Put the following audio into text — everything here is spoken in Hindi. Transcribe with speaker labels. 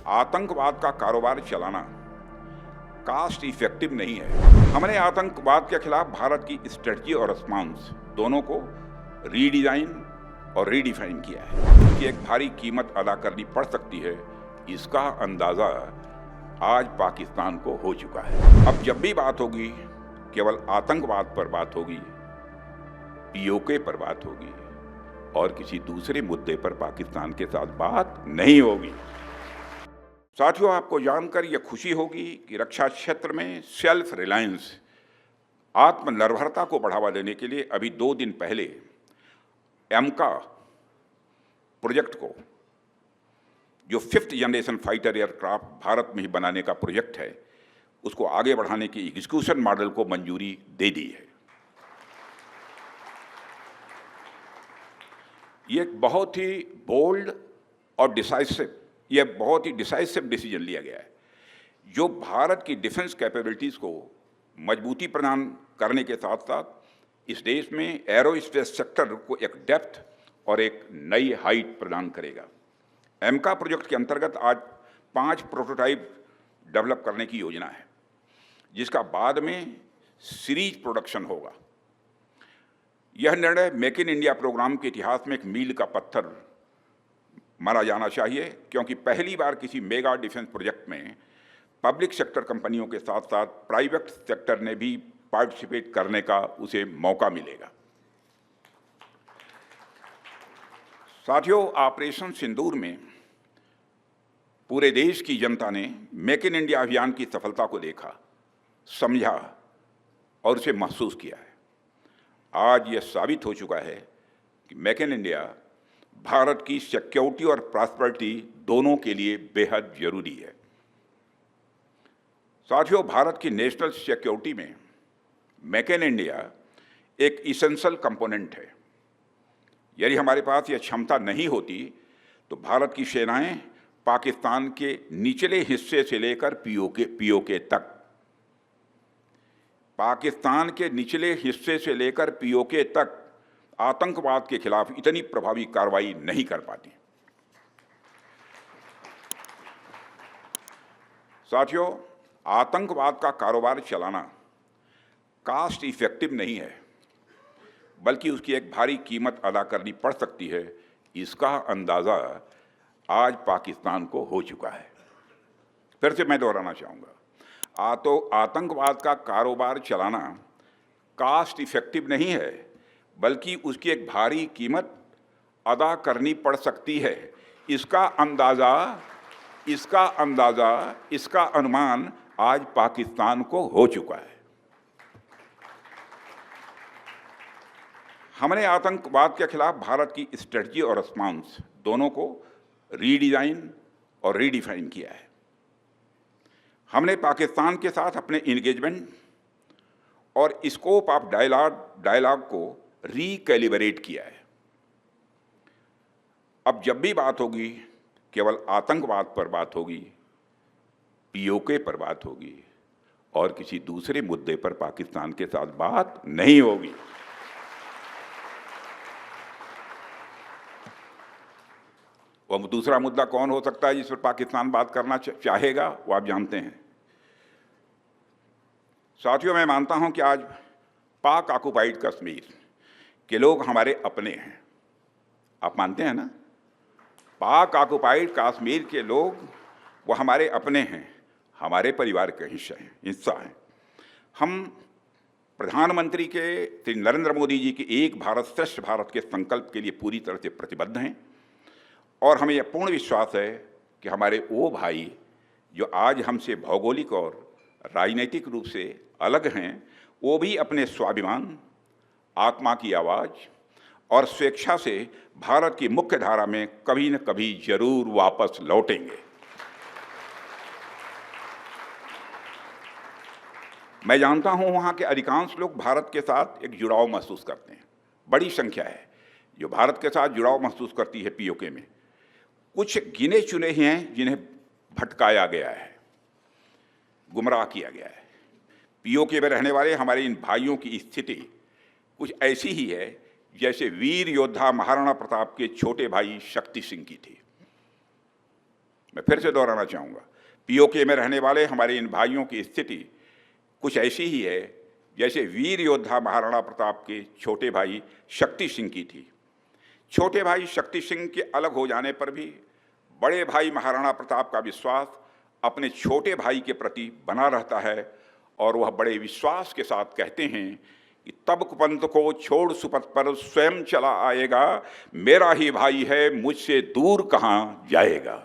Speaker 1: आतंकवाद का कारोबार चलाना कास्ट इफेक्टिव नहीं है। हमने आतंकवाद के खिलाफ भारत की स्ट्रेटजी और रिस्पॉन्स दोनों को रीडिजाइन और रीडिफाइन किया है। इसकी एक भारी कीमत अदा करनी पड़ सकती है, इसका अंदाजा आज पाकिस्तान को हो चुका है। अब जब भी बात होगी केवल आतंकवाद पर बात होगी, पीओके पर बात होगी और किसी दूसरे मुद्दे पर पाकिस्तान के साथ बात नहीं होगी। साथियों, आपको जानकर यह खुशी होगी कि रक्षा क्षेत्र में सेल्फ रिलायंस, आत्मनिर्भरता को बढ़ावा देने के लिए अभी 2 दिन पहले एमका प्रोजेक्ट को, जो 5th generation fighter aircraft Bharat में ही बनाने का प्रोजेक्ट है, उसको आगे बढ़ाने की एग्जीक्यूशन मॉडल को मंजूरी दे दी है। ये एक बहुत ही बोल्ड और बहुत ही डिसाइसिव डिसीजन लिया गया है, जो भारत की डिफेंस कैपेबिलिटीज़ को मजबूती प्रदान करने के साथ साथ इस देश में एरोस्पेस सेक्टर को एक डेप्थ और एक नई हाइट प्रदान करेगा। एमका प्रोजेक्ट के अंतर्गत आज 5 प्रोटोटाइप डेवलप करने की योजना है, जिसका बाद में सीरीज प्रोडक्शन होगा। यह निर्णय मेक इन इंडिया प्रोग्राम के इतिहास में एक मील का पत्थर माना जाना चाहिए, क्योंकि पहली बार किसी मेगा डिफेंस प्रोजेक्ट में पब्लिक सेक्टर कंपनियों के साथ साथ प्राइवेट सेक्टर ने भी पार्टिसिपेट करने का उसे मौका मिलेगा। साथियों, ऑपरेशन सिंदूर में पूरे देश की जनता ने मेक इन इंडिया अभियान की सफलता को देखा, समझा और उसे महसूस किया है। आज यह साबित हो चुका है कि मेक इन इंडिया भारत की सिक्योरिटी और प्रॉस्पेरिटी दोनों के लिए बेहद जरूरी है। साथियों, भारत की नेशनल सिक्योरिटी में मेक इन इंडिया एक इसेंशियल कंपोनेंट है। यदि हमारे पास यह क्षमता नहीं होती तो भारत की सेनाएं पाकिस्तान के निचले हिस्से से लेकर पीओके तक, पाकिस्तान के निचले हिस्से से लेकर पीओके तक आतंकवाद के खिलाफ इतनी प्रभावी कार्रवाई नहीं कर पाती। साथियों, आतंकवाद का कारोबार चलाना कास्ट इफेक्टिव नहीं है, बल्कि उसकी एक भारी कीमत अदा करनी पड़ सकती है, इसका अंदाजा आज पाकिस्तान को हो चुका है। फिर से मैं दोहराना चाहूँगा, आतंकवाद का कारोबार चलाना कास्ट इफेक्टिव नहीं है, बल्कि उसकी एक भारी कीमत अदा करनी पड़ सकती है। इसका अनुमान आज पाकिस्तान को हो चुका है। हमने आतंकवाद के खिलाफ भारत की स्ट्रेटजी और रिस्पॉन्स दोनों को रीडिजाइन और रीडिफाइन किया है। हमने पाकिस्तान के साथ अपने इंगेजमेंट और स्कोप ऑफ डायलॉग को रिकैलिब्रेट किया है। अब जब भी बात होगी केवल आतंकवाद पर बात होगी, पीओके पर बात होगी और किसी दूसरे मुद्दे पर पाकिस्तान के साथ बात नहीं होगी। वह दूसरा मुद्दा कौन हो सकता है जिस पर पाकिस्तान बात करना चाहेगा, वो आप जानते हैं। साथियों, मैं मानता हूं कि आज पाक ऑक्युपाइड कश्मीर के लोग हमारे अपने हैं। आप मानते हैं ना? पाक ऑक्युपाइड कश्मीर के लोग वो हमारे अपने हैं, हमारे परिवार का हिस्सा हैं। हम प्रधानमंत्री के श्री नरेंद्र मोदी जी के एक भारत श्रेष्ठ भारत के संकल्प के लिए पूरी तरह से प्रतिबद्ध हैं और हमें यह पूर्ण विश्वास है कि हमारे वो भाई जो आज हमसे भौगोलिक और राजनीतिक रूप से अलग हैं, वो भी अपने स्वाभिमान, आत्मा की आवाज़ और स्वेच्छा से भारत की मुख्य धारा में कभी न कभी जरूर वापस लौटेंगे। मैं जानता हूं वहां के अधिकांश लोग भारत के साथ एक जुड़ाव महसूस करते हैं। बड़ी संख्या है जो भारत के साथ जुड़ाव महसूस करती है पीओके में। कुछ गिने चुने ही हैं जिन्हें भटकाया गया है, गुमराह किया गया है। पीओके में रहने वाले हमारे इन भाइयों की स्थिति कुछ ऐसी ही है जैसे वीर योद्धा महाराणा प्रताप के छोटे भाई शक्ति सिंह की थी। मैं फिर से दोहराना चाहूँगा, पीओके में रहने वाले हमारे इन भाइयों की स्थिति कुछ ऐसी ही है जैसे वीर योद्धा महाराणा प्रताप के छोटे भाई शक्ति सिंह की थी। छोटे भाई शक्ति सिंह के अलग हो जाने पर भी बड़े भाई महाराणा प्रताप का विश्वास अपने छोटे भाई के प्रति बना रहता है और वह बड़े विश्वास के साथ कहते हैं कि तब कुपंथ को छोड़ सुपथ पर स्वयं चला आएगा, मेरा ही भाई है मुझसे दूर कहाँ जाएगा।